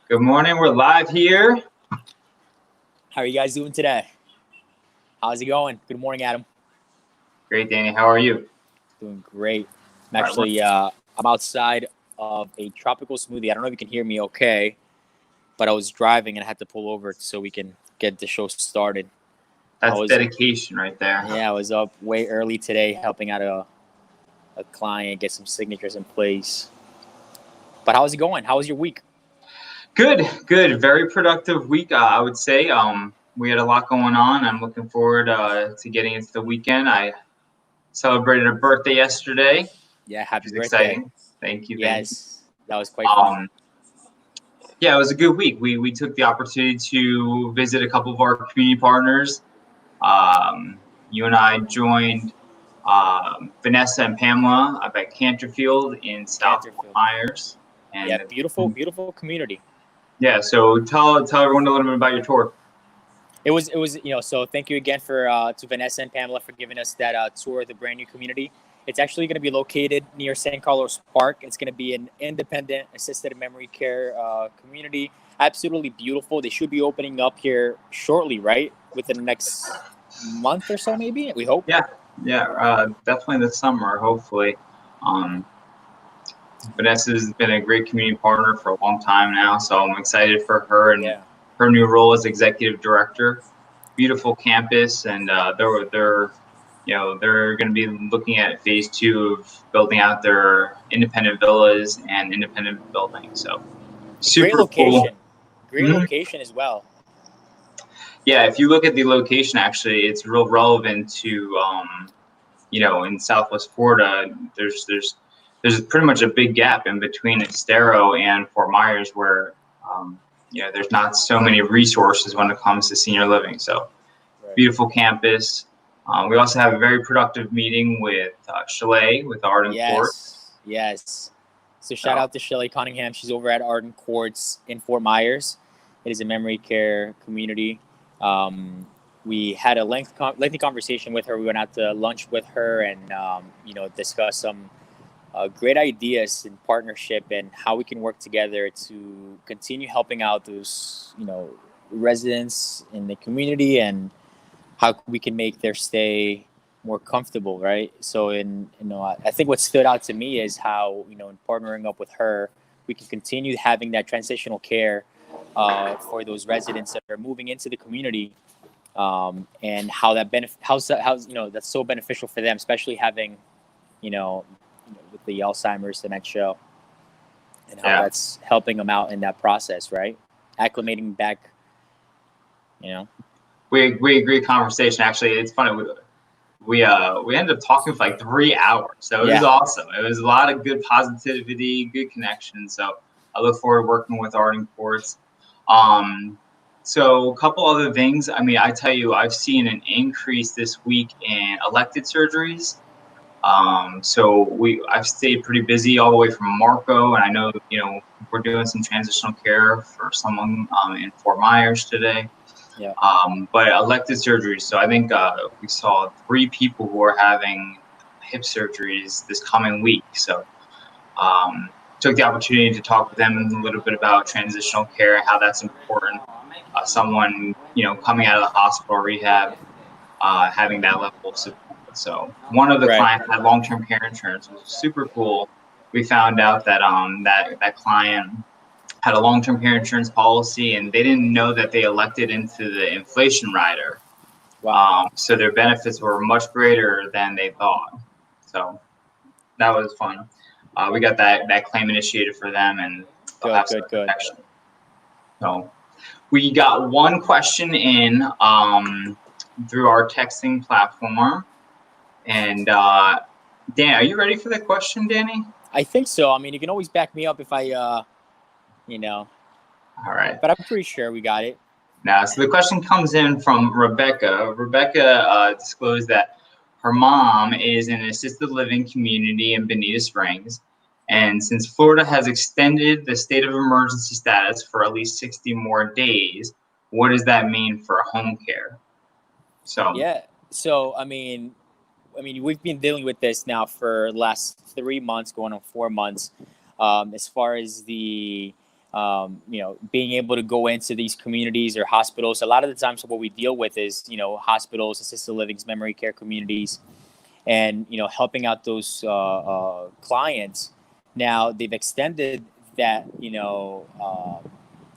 Good morning. We're live here. How are you guys doing today? How's it going? Good morning, Adam. Great, Danny. How are you? Doing great. I'm All right, actually I'm outside of a tropical smoothie. I don't know if you can hear me okay, but I was driving and I had to pull over so we can get the show started. That's dedication right there. Yeah, I was up way early today helping out a client get some signatures in place. But how's it going? How was your week? Good. Very productive week, I would say. We had a lot going on. I'm looking forward to getting into the weekend. I celebrated a birthday yesterday. Yeah, happy Which is birthday. exciting. Thank you. Yes, that was quite fun. Yeah, it was a good week. We took the opportunity to visit a couple of our community partners. You and I joined Vanessa and Pamela up at Canterfield in South Fort Myers. And yeah, beautiful community. Yeah, so tell everyone a little bit about your tour. It was so thank you again for to Vanessa and Pamela for giving us that tour of the brand new community. It's actually going to be located near San Carlos Park. It's going to be an independent assisted memory care community. Absolutely beautiful. They should be opening up here shortly, right? Within the next month or so, maybe. We hope. Yeah, definitely this summer, hopefully. Vanessa's been a great community partner for a long time now, so I'm excited for her and her new role as executive director. Beautiful campus, and they're going to be looking at phase 2 of building out their independent villas and independent buildings. So super great location. Cool. Great location as well. Yeah, if you look at the location, actually, it's real relevant to in Southwest Florida. There's pretty much a big gap in between Estero and Fort Myers where there's not so many resources when it comes to senior living. So beautiful campus. We also have a very productive meeting with Chalet with Arden Courts. Yes. So shout out to Chalet Cunningham. She's over at Arden Courts in Fort Myers. It is a memory care community. We had a lengthy conversation with her. We went out to lunch with her and discussed some great ideas in partnership and how we can work together to continue helping out those residents in the community and how we can make their stay more comfortable, right? So I think what stood out to me is how in partnering up with her, we can continue having that transitional care for those residents that are moving into the community, and how that's so beneficial for them, especially having with the Alzheimer's dementia, and how that's helping them out in that process, right? Acclimating back. We great conversation. Actually, it's funny. We ended up talking for like 3 hours, so it was awesome. It was a lot of good positivity, good connection. So I look forward to working with Arden Courts. So a couple other things. I mean, I tell you, I've seen an increase this week in elective surgeries. So I've stayed pretty busy all the way from Marco, and I know we're doing some transitional care for someone in Fort Myers today. Yeah. But elective surgeries. So I think we saw 3 people who are having hip surgeries this coming week. So took the opportunity to talk with them a little bit about transitional care, how that's important. Someone coming out of the hospital rehab, having that level of support. So one of the clients had long-term care insurance, which was super cool. We found out that that client had a long-term care insurance policy, and they didn't know that they elected into the inflation rider. Wow. So their benefits were much greater than they thought. So that was fun. We got that claim initiated for them, and good. So we got one question in through our texting platform, and Dan, are you ready for the question, Danny? I think so. I mean, you can always back me up if I, All right. But I'm pretty sure we got it. Now, so the question comes in from Rebecca. Rebecca disclosed that her mom is in an assisted living community in Bonita Springs. And since Florida has extended the state of emergency status for at least 60 more days, what does that mean for home care? So I mean, we've been dealing with this now for the last 3 months, going on 4 months. As far as the being able to go into these communities or hospitals. A lot of the times what we deal with is, hospitals, assisted livings, memory care communities, and, helping out those clients. Now they've extended that,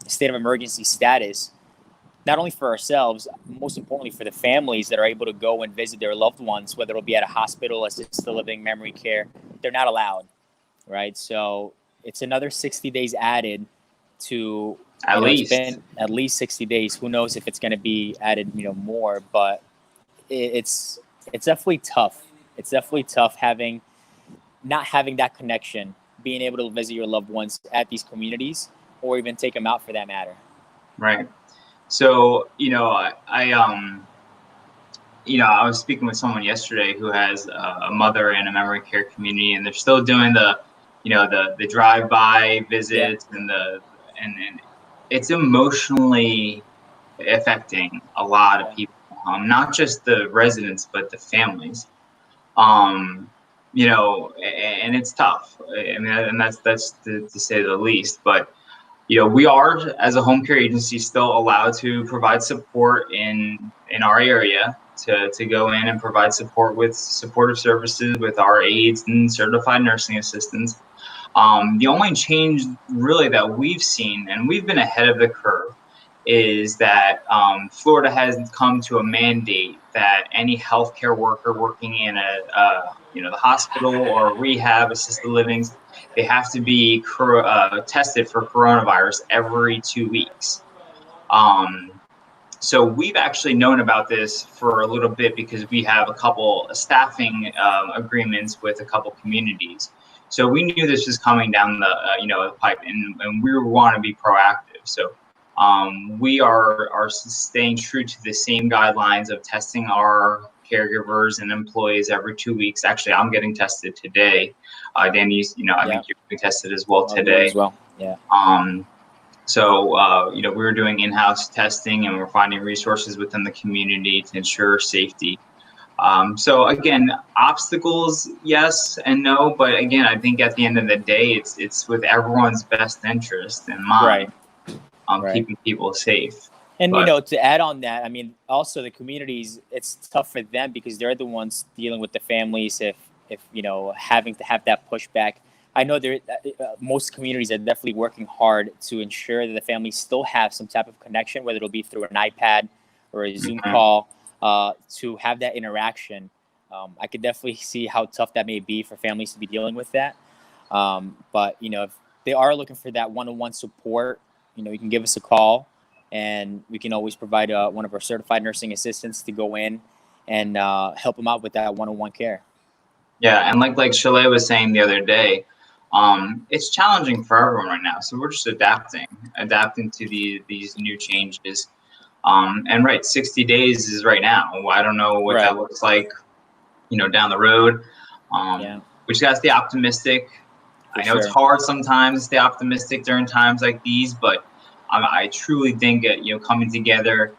state of emergency status, not only for ourselves, most importantly for the families that are able to go and visit their loved ones, whether it'll be at a hospital, assisted living, memory care. They're not allowed, right? So it's another 60 days added to, at least. It's been at least 60 days. Who knows if it's going to be added, more, but it's definitely tough. It's definitely tough not having that connection, being able to visit your loved ones at these communities or even take them out for that matter. Right. So, I was speaking with someone yesterday who has a mother in a memory care community, and they're still doing the drive-by visits, and it's emotionally affecting a lot of people, not just the residents, but the families. And it's tough. I mean, and that's to say the least. But we are, as a home care agency, still allowed to provide support in our area to go in and provide support with supportive services with our aides and certified nursing assistants. The only change really that we've seen, and we've been ahead of the curve, is that Florida has come to a mandate that any healthcare worker working in the hospital or rehab, assisted livings, they have to be tested for coronavirus every 2 weeks. So we've actually known about this for a little bit because we have a couple staffing agreements with a couple communities. So we knew this was coming down the pipe, and we want to be proactive. So we are staying true to the same guidelines of testing our caregivers and employees every 2 weeks. Actually, I'm getting tested today. Danny, I think you're getting tested as well today. As well. Yeah. So we were doing in-house testing, and we're finding resources within the community to ensure safety. So again, obstacles, yes and no, but again, I think at the end of the day, it's with everyone's best interest in mind. Right. Keeping people safe. And, to add on that, I mean, also the communities, it's tough for them because they're the ones dealing with the families if having to have that pushback. I know most communities are definitely working hard to ensure that the families still have some type of connection, whether it'll be through an iPad or a Zoom call, to have that interaction. I could definitely see how tough that may be for families to be dealing with that. But, if they are looking for that one-on-one support, you can give us a call, and we can always provide one of our certified nursing assistants to go in and help them out with that one-on-one care. Yeah, and like Chalet was saying the other day, it's challenging for everyone right now. So we're just adapting to these new changes. And 60 days is right now. I don't know what that looks like, down the road. We just got to stay optimistic. I know it's hard sometimes to stay optimistic during times like these, but I truly think that, coming together,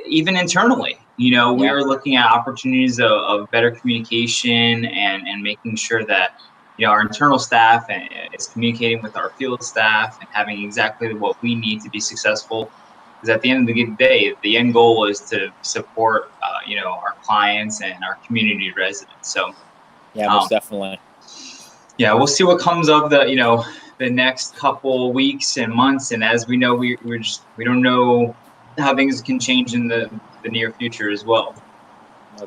even internally, we are looking at opportunities of better communication and making sure that, our internal staff is communicating with our field staff and having exactly what we need to be successful. Because at the end of the day, the end goal is to support, our clients and our community residents. So, most definitely. Yeah, we'll see what comes of the next couple weeks and months. And as we know, we don't know how things can change in the near future as well.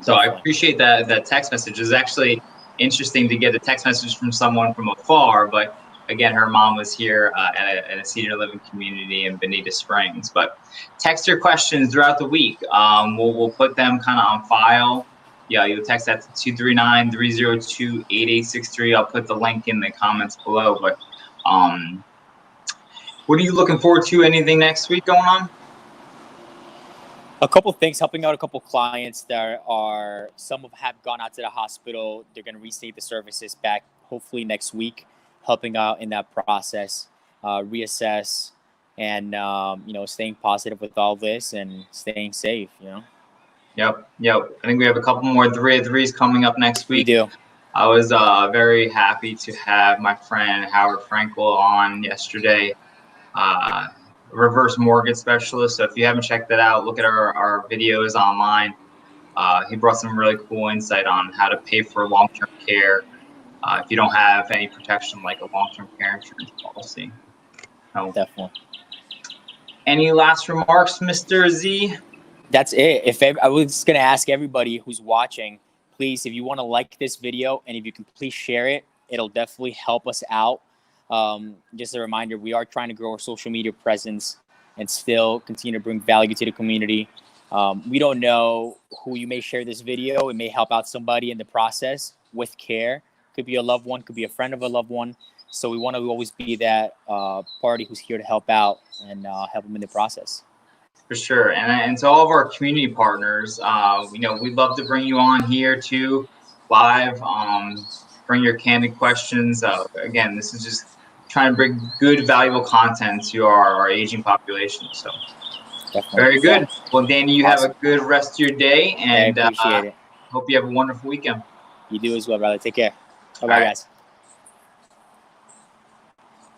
So I appreciate that text message. It's actually interesting to get a text message from someone from afar, but again, her mom was here at a senior living community in Bonita Springs. But text your questions throughout the week. We'll put them kind of on file. Yeah, you'll text that to 239-302-8863. I'll put the link in the comments below. But what are you looking forward to? Anything next week going on? A couple things, helping out a couple clients that some have gone out to the hospital. They're going to restate the services back hopefully next week, helping out in that process, reassess, and staying positive with all this and staying safe. Yep. I think we have a couple more 3 of 3s coming up next week. We do. I was very happy to have my friend Howard Frankel on yesterday, reverse mortgage specialist. So if you haven't checked that out, look at our videos online. He brought some really cool insight on how to pay for long-term care if you don't have any protection like a long-term care insurance policy. So, Definitely. any last remarks, Mr. Z? That's it. I was going to ask everybody who's watching, please, if you want to like this video and if you can please share it, it'll definitely help us out. Just a reminder, we are trying to grow our social media presence and still continue to bring value to the community. We don't know who you may share this video. It may help out somebody in the process with care. Could be a loved one, could be a friend of a loved one. So we want to always be that party who's here to help out and help them in the process. For sure. And to all of our community partners, we'd love to bring you on here too, live, bring your candid questions. Again, this is just trying to bring good, valuable content to our aging population. So Definitely. very good. Well, Danny, you Awesome. have a good rest of your day, and I appreciate it. hope you have a wonderful weekend. You do as well, brother. Take care. Bye-bye, All right. guys.